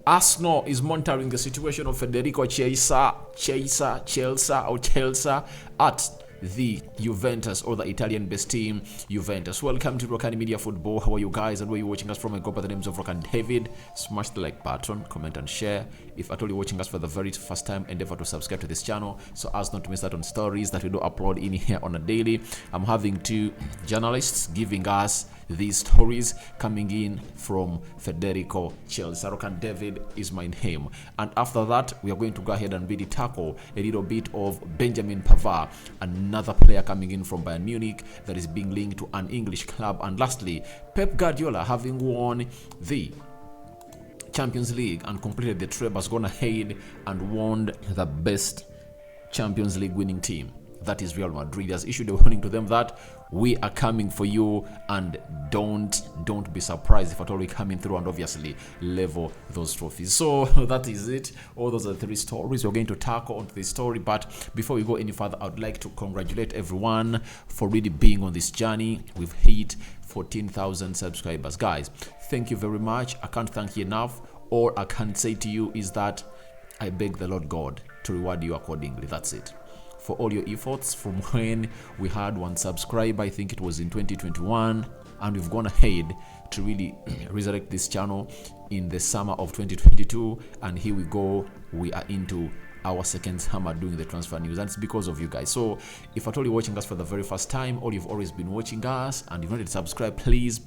Arsenal is monitoring the situation of Fedrico Chiesa at the Juventus, or the Italian-based team Juventus. Welcome to Rokani Media Football. How are you guys, and where you watching us from? I go by the names of Rokani David. Smash the like button, comment and share. If at all you're watching us for the very first time, endeavor to subscribe to this channel so as not to miss out on stories that we do upload in here on a daily. I'm having two journalists giving us these stories coming in from Fedrico Chiesa. Rokani David is my name, and after that we are going to go ahead and really tackle a little bit of Benjamin Pavard, another player coming in from Bayern Munich that is being linked to an English club, and lastly Pep Guardiola, having won the Champions League and completed the trip, has gone ahead and won the best Champions League winning team, that is Real Madrid. He has issued a warning to them that we are coming for you, and don't be surprised if at all we coming through and obviously level those trophies. So that is it. All those are the three stories we're going to tackle onto this story. But before we go any further, I would like to congratulate everyone for really being on this journey. We've hit 14,000 subscribers, guys. Thank you very much. I can't thank you enough. All I can say to you is that I beg the Lord God to reward you accordingly. That's it. For all your efforts from when we had 1 subscriber, I think it was in 2021, and we've gone ahead to really resurrect this channel in the summer of 2022, and here we go, we are into our second summer doing the transfer news, and it's because of you guys. So if at all you're watching us for the very first time, or you've always been watching us and you've not yet subscribed, please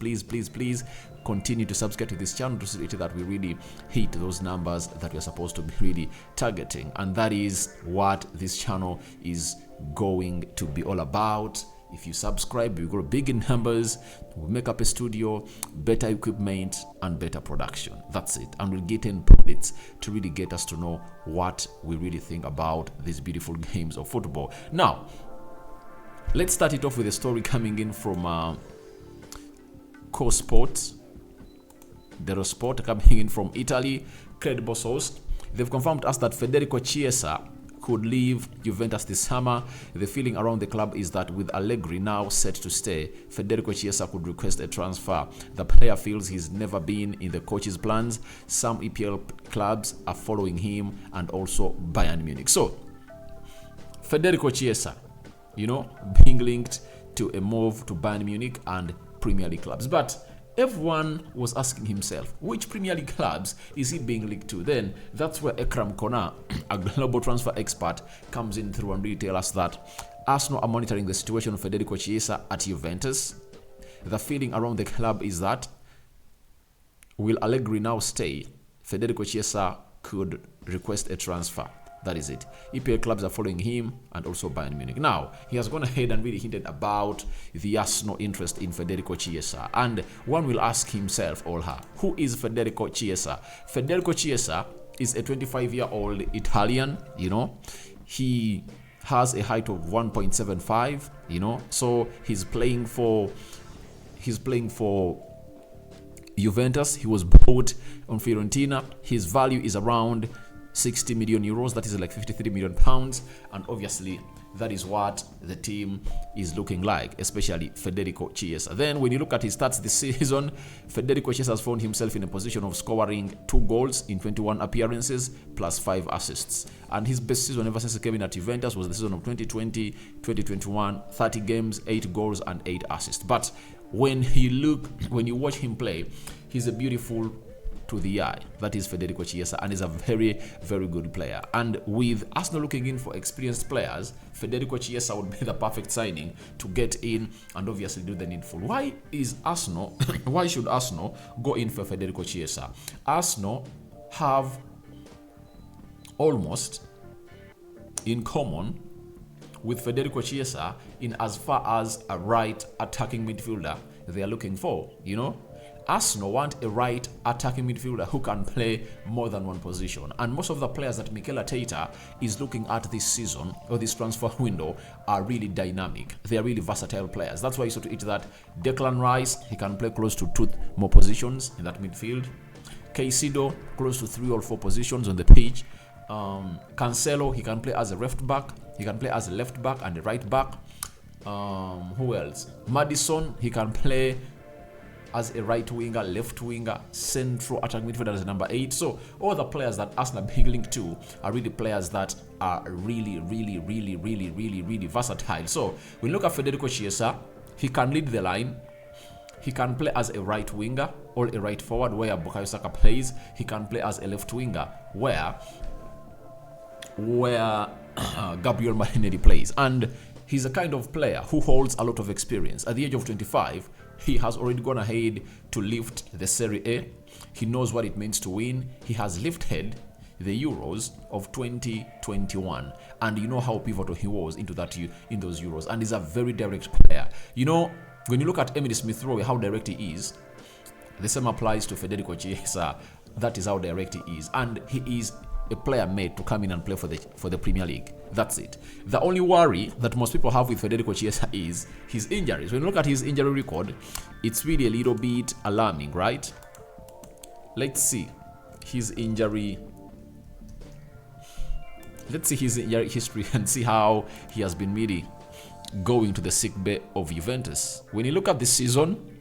continue to subscribe to this channel to see that we really hit those numbers that we're supposed to be really targeting, and that is what this channel is going to be all about. If you subscribe, we grow big in numbers, we'll make up a studio, better equipment, and better production. That's it. And we'll get in pundits to really get us to know what we really think about these beautiful games of football. Now, let's start it off with a story coming in from Co-Sport, Dero Sport, coming in from Italy, credible source. They've confirmed to us that Fedrico Chiesa could leave Juventus this summer. The feeling around the club is that with Allegri now set to stay, Fedrico Chiesa could request a transfer. The player feels he's never been in the coach's plans. Some EPL clubs are following him, and also Bayern Munich. So Fedrico Chiesa, being linked to a move to Bayern Munich and Premier League clubs. But everyone was asking himself, which Premier League clubs is he being linked to? Then that's where Ekram Kona, a global transfer expert, comes in through and really tell us that Arsenal are monitoring the situation of Fedrico Chiesa at Juventus. The feeling around the club is that will Allegri now stay, Fedrico Chiesa could request a transfer. That is it. EPL clubs are following him, and also Bayern Munich. Now, he has gone ahead and really hinted about the Arsenal interest in Fedrico Chiesa. And one will ask himself or her, who is Fedrico Chiesa? Fedrico Chiesa is a 25-year-old Italian, He has a height of 1.75, So he's playing for Juventus. He was bought on Fiorentina. His value is around 60 million euros, that is like 53 million pounds, and obviously that is what the team is looking like, especially Fedrico Chiesa. Then when you look at his stats this season, Fedrico Chiesa has found himself in a position of scoring 2 goals in 21 appearances plus 5 assists, and his best season ever since he came in at Juventus was the season of 2020-2021, 30 games, 8 goals and 8 assists. But when you watch him play, he's a beautiful to the eye. That is Fedrico Chiesa, and is a very, very good player. And with Arsenal looking in for experienced players, Fedrico Chiesa would be the perfect signing to get in and obviously do the needful. Why should Arsenal go in for Fedrico Chiesa? Arsenal have almost in common with Fedrico Chiesa in as far as a right attacking midfielder they are looking for, Arsenal want a right attacking midfielder who can play more than one position. And most of the players that Mikel Arteta is looking at this season or this transfer window are really dynamic. They are really versatile players. That's why you saw to it that Declan Rice, he can play close to 2 more positions in that midfield. Caicedo, close to 3 or 4 positions on the pitch. Cancelo, he can play as a left back. He can play as a left back and a right back. Who else? Maddison, he can play as a right winger, left winger, central attacking midfielder as a number 8. So all the players that Arsenal are being linked to are really players that are really versatile. So when you look at Fedrico Chiesa, he can lead the line. He can play as a right winger or a right forward where Bukayo Saka plays. He can play as a left winger where Gabriel Martinelli plays. And he's a kind of player who holds a lot of experience. At the age of 25, he has already gone ahead to lift the Serie A. He knows what it means to win. He has lifted the Euros of 2021, and you know how pivotal he was in those Euros. And he's a very direct player. You know, when you look at Emily Smith Rowe, how direct he is, the same applies to Federico Chiesa. That is how direct he is, and he is a player made to come in and play for the Premier League. That's it. The only worry that most people have with Federico Chiesa is his injuries. When you look at his injury record, it's really a little bit alarming, right? Let's see his injury. Let's see his injury history and see how he has been really going to the sick bay of Juventus. When you look at this season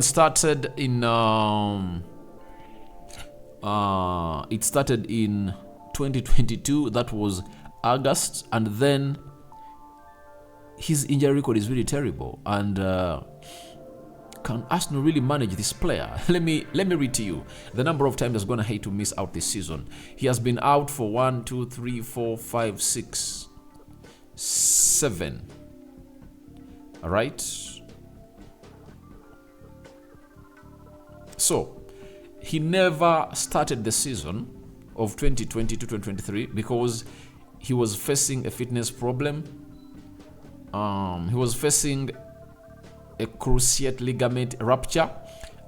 started in it started in 2022. That was August, and then his injury record is really terrible. And can Arsenal really manage this player? Let me read to you the number of times he's gonna hate to miss out this season. He has been out for 1, 2, 3, 4, 5, 6, 7. All right. So he never started the season of 2020 to 2023 because he was facing a fitness problem. He was facing a cruciate ligament rupture,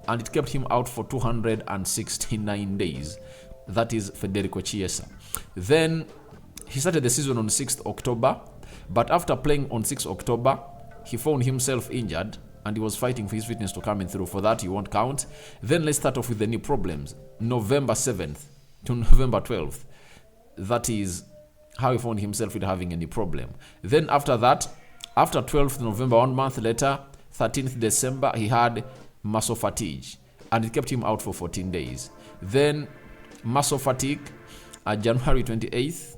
and it kept him out for 269 days. That is Federico Chiesa. Then he started the season on 6th October, but after playing on 6th October, he found himself injured, and he was fighting for his fitness to come in through. For that, he won't count. Then let's start off with the knee problems. November 7th to November 12th. That is how he found himself with having a knee problem. Then after that, after 12th November, 1 month later, 13th December, he had muscle fatigue, and it kept him out for 14 days. Then muscle fatigue at January 28th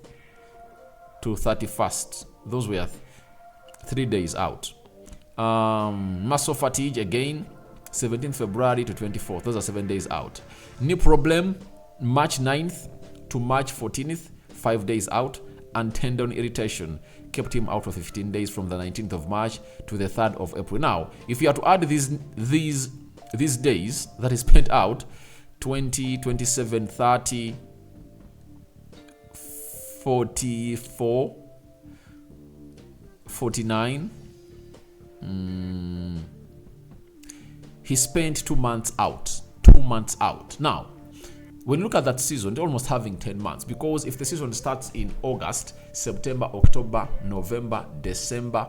to 31st. Those were 3 days out. Muscle fatigue again, 17th February to 24th. Those are 7 days out. Knee problem, March 9th to March 14th, 5 days out. And tendon irritation kept him out for 15 days from the 19th of March to the 3rd of April. Now, if you are to add these days that he spent out, 20, 27, 30, 44, 49, he spent 2 months out. 2 months out. Now, when you look at that season, they're almost having 10 months, because if the season starts in August, September, October, November, December,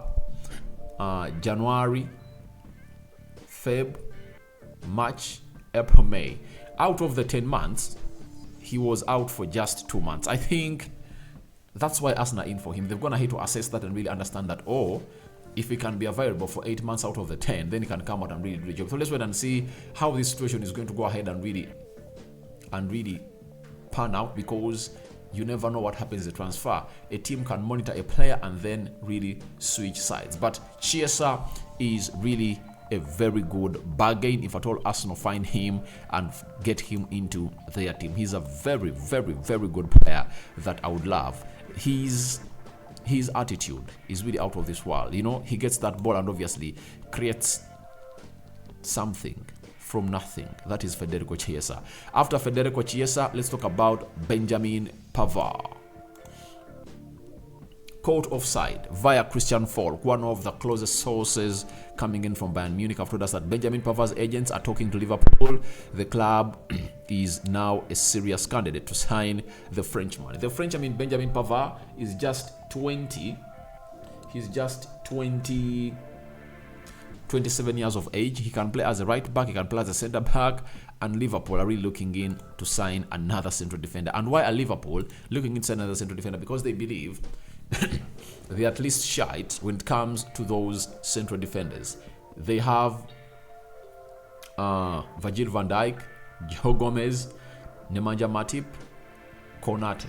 January, Feb, March, April, May, out of the 10 months, he was out for just 2 months. I think that's why Arsenal are in for him. They're going to have to assess that and really understand that, if he can be available for 8 months out of the 10, then he can come out and really do the job. So let's wait and see how this situation is going to go ahead and really pan out, because you never know what happens in the transfer. A team can monitor a player and then really switch sides. But Chiesa is really a very good bargain if at all Arsenal find him and get him into their team. He's a very, very, very good player that I would love. His attitude is really out of this world. You know, he gets that ball and obviously creates something from nothing. That is Federico Chiesa. After Federico Chiesa, let's talk about Benjamin Pavard. Caught offside via Christian Falk, one of the closest sources coming in from Bayern Munich, have told us that Benjamin Pavard's agents are talking to Liverpool. The club is now a serious candidate to sign the Frenchman. The Frenchman, Benjamin Pavard, is just 20. He's just 27 years of age. He can play as a right back, he can play as a centre back, and Liverpool are really looking in to sign another central defender. And why are Liverpool looking into another central defender? Because they believe they're at least shite when it comes to those central defenders. They have Virgil van Dijk, Joe Gomez, Nemanja Matip, Konate.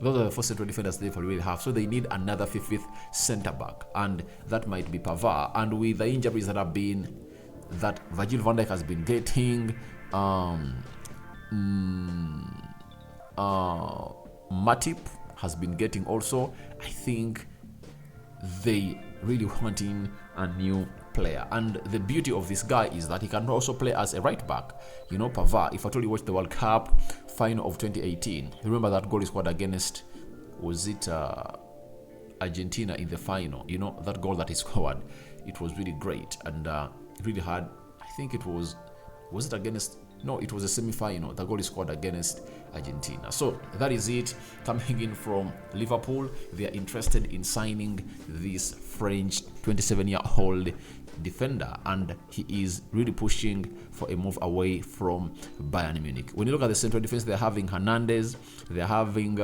Those are the 4 central defenders they really have. So they need another fifth centre back, and that might be Pavard. And with the injuries that Virgil van Dijk has been getting, Matip has been getting also, I think they really wanting a new player. And the beauty of this guy is that he can also play as a right back. You know, Pavard, if at all you watch the World Cup final of 2018, remember that goal he scored against, was it Argentina in the final? You know, that goal that he scored, it was really great, and really hard. I think it was it against, no, it was a semi-final, the goal he scored against Argentina. So that is it. Coming in from Liverpool, they are interested in signing this French 27-year-old defender, and he is really pushing for a move away from Bayern Munich. When you look at the central defense, they're having Hernandez, they're having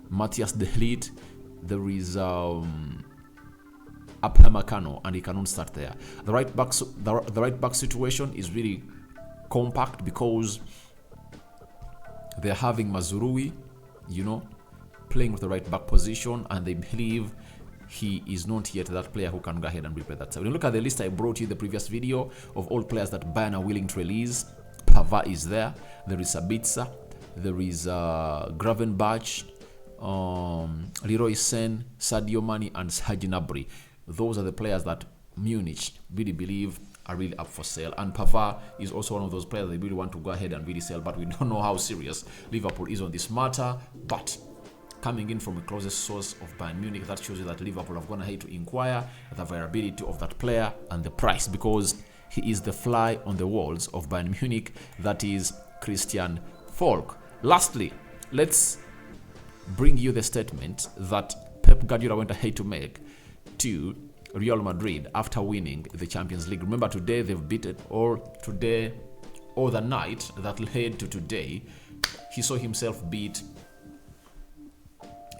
Matthias de Ligt, there is Upamecano, and he cannot start there. The right back situation is really compact because they're having Mazurui, you know, playing with the right back position, and they believe he is not yet that player who can go ahead and replay that side. When you look at the list I brought you in the previous video of all players that Bayern are willing to release, Pavard is there, there is Sabitzer, there is Gravenberch, Leroy Sen, Sadio Mane, and Serge Gnabry. Those are the players that Munich really believe are really up for sale, and Pavard is also one of those players they really want to go ahead and really sell, but we don't know how serious Liverpool is on this matter. But coming in from a closest source of Bayern Munich, that shows you that Liverpool have gone ahead to inquire the viability of that player and the price, because he is the fly on the walls of Bayern Munich, that is Christian Falk. Lastly, let's bring you the statement that Pep Guardiola went ahead to make to Real Madrid after winning the Champions League. Remember, today they've beaten, or the night that led to today, he saw himself beat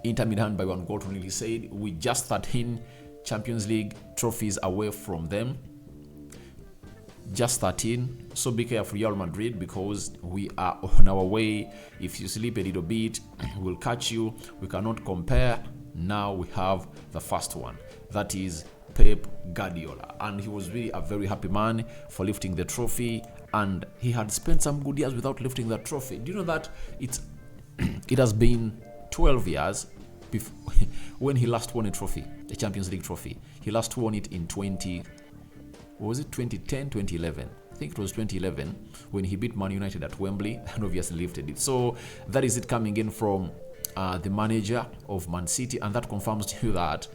Inter Milan by 1 goal to nil. He said, we just 13 Champions League trophies away from them. Just 13. So be careful, Real Madrid, because we are on our way. If you sleep a little bit, we'll catch you. We cannot compare. Now we have the first one. That is Pep Guardiola. And he was really a very happy man for lifting the trophy. And he had spent some good years without lifting that trophy. Do you know that it has been 12 years before, when he last won a trophy, a Champions League trophy. He last won it in 2010, 2011? I think it was 2011 when he beat Man United at Wembley and obviously lifted it. So that is it coming in from the manager of Man City, and that confirms to you that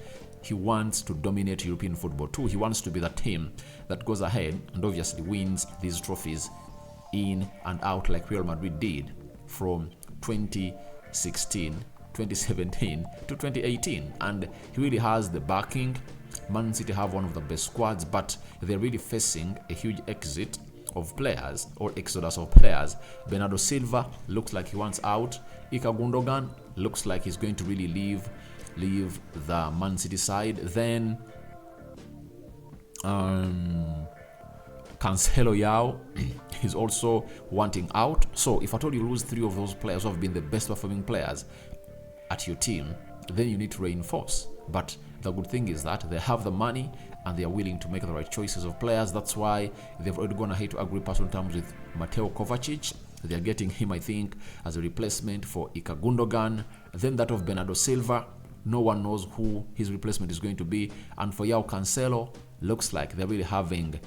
he wants to dominate European football too. He wants to be the team that goes ahead and obviously wins these trophies in and out like Real Madrid did from 2016, 2017 to 2018. And he really has the backing. Man City have one of the best squads, but they're really facing a huge exit of players, or exodus of players. Bernardo Silva looks like he wants out. Ilkay Gundogan looks like he's going to really leave the Man City side. Then Cancelo Yao is also wanting out. So if at all you lose 3 of those players who have been the best performing players at your team, then you need to reinforce. But the good thing is that they have the money and they are willing to make the right choices of players. That's why they've already gone ahead to agree personal terms with Mateo Kovacic. They are getting him, I think, as a replacement for Ilkay Gundogan. Then that of Bernardo Silva. No one knows who his replacement is going to be. And for Yao Cancelo, looks like they're really having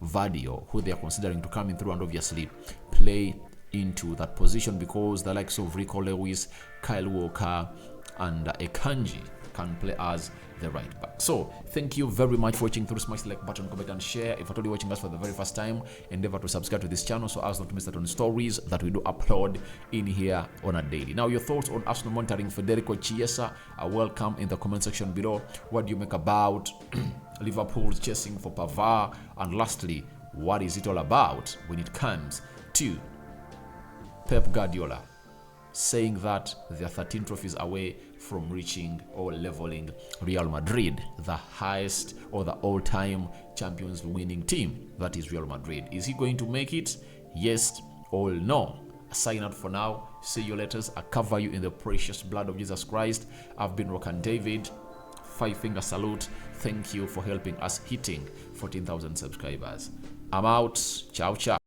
Vadio, who they are considering to come in through and obviously play into that position, because the likes of Rico Lewis, Kyle Walker, and Akanji can play as the right back. So thank you very much for watching. Through smash the like button, comment, and share. If you're watching us for the very first time, endeavor to subscribe to this channel so as not to miss out on stories that we do upload in here on a daily. Now, your thoughts on Arsenal monitoring Fedrico Chiesa are welcome in the comment section below. What do you make about Liverpool chasing for Pavard? And lastly, what is it all about when it comes to Pep Guardiola saying that they are 13 trophies away from reaching or leveling Real Madrid, the highest or the all-time champions winning team, that is Real Madrid. Is he going to make it? Yes or no? Sign out for now. See you later. I cover you in the precious blood of Jesus Christ. I've been Rokani David. 5-finger salute. Thank you for helping us hitting 14,000 subscribers. I'm out. Ciao, ciao.